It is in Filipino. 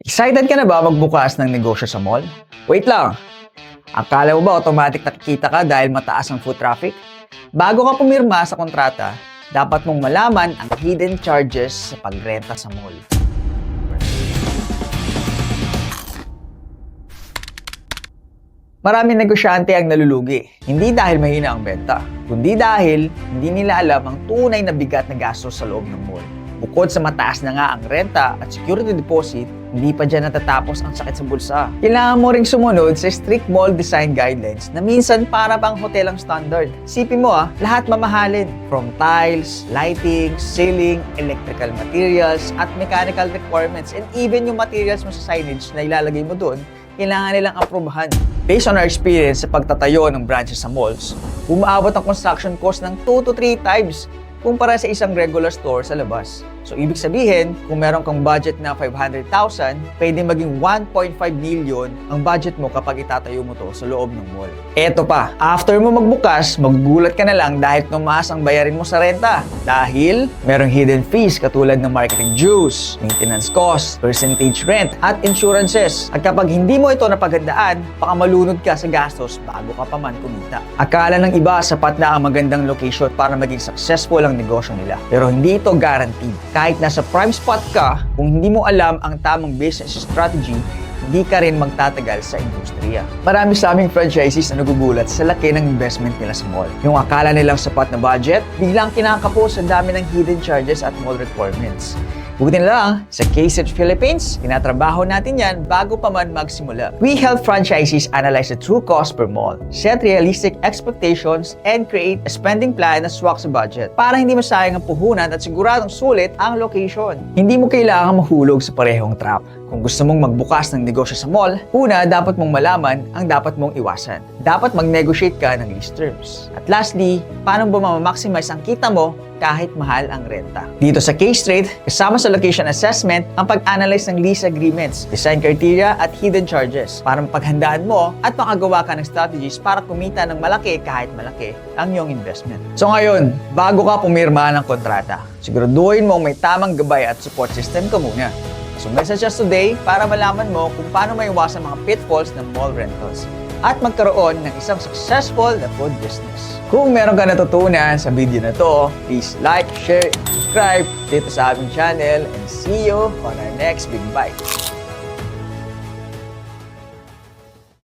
Excited ka na ba magbukas ng negosyo sa mall? Wait lang! Akala mo ba automatic nakikita ka dahil mataas ang foot traffic? Bago ka pumirma sa kontrata, dapat mong malaman ang hidden charges sa pagrenta sa mall. Maraming negosyante ang nalulugi, hindi dahil mahina ang benta, kundi dahil hindi nila alam ang tunay na bigat na gastos sa loob ng mall. Bukod sa mataas na nga ang renta at security deposit, hindi pa dyan natatapos ang sakit sa bulsa. Kailangan mo ring sumunod sa strict mall design guidelines na minsan para bang hotel ang standard. Sipin mo lahat mamahalin. From tiles, lighting, ceiling, electrical materials, at mechanical requirements, and even yung materials mo sa signage na ilalagay mo doon, kailangan nilang aprobahan. Based on our experience sa pagtatayo ng branches sa malls, umaabot ang construction cost ng 2 to 3 times kumpara sa isang regular store sa labas. So, ibig sabihin, kung meron kang budget na 500,000, pwede maging 1.5 million ang budget mo kapag itatayo mo to sa loob ng mall. Eto pa, after mo magbukas, magugulat ka na lang dahil tumaas ang bayarin mo sa renta. Dahil merong hidden fees katulad ng marketing dues, maintenance cost, percentage rent, at insurances. At kapag hindi mo ito napaghandaan, baka malunod ka sa gastos bago ka pa man kumita. Akala ng iba sapat na ang magandang location para maging successful ang negosyo nila. Pero hindi ito guaranteed. Kahit nasa prime spot ka, kung hindi mo alam ang tamang business strategy, hindi ka rin magtatagal sa industriya. Marami sa aming franchisees na nagugulat sa laki ng investment nila sa mall. Yung akala nilang sapat na budget, biglang kinakapos sa dami ng hidden charges at mall requirements. Buti na lang, sa K-Search Philippines, tinatrabaho natin yan bago pa man magsimula. We help franchisees analyze the true cost per mall, set realistic expectations, and create a spending plan na swak sa budget para hindi masayang ang puhunan at siguradong sulit ang location. Hindi mo kailangan mahulog sa parehong trap. Kung gusto mong magbukas ng negosyo sa mall, una, dapat mong malaman ang dapat mong iwasan. Dapat mag-negotiate ka ng lease terms. At lastly, paano ba ma-maximize ang kita mo kahit mahal ang renta? Dito sa K-Straight, kasama sa location assessment ang pag-analyze ng lease agreements, design criteria at hidden charges para mapaghandaan mo at makagawa ka ng strategies para kumita ng malaki kahit malaki ang iyong investment. So ngayon, bago ka pumirma ng kontrata, siguraduhin mo may tamang gabay at support system ka muna. So message us today para malaman mo kung paano maiwasan mga pitfalls ng mall rentals at magkaroon ng isang successful na food business. Kung meron ka natutunan sa video na to, please like, share, subscribe dito sa aming channel, and see you on our next Big Bite.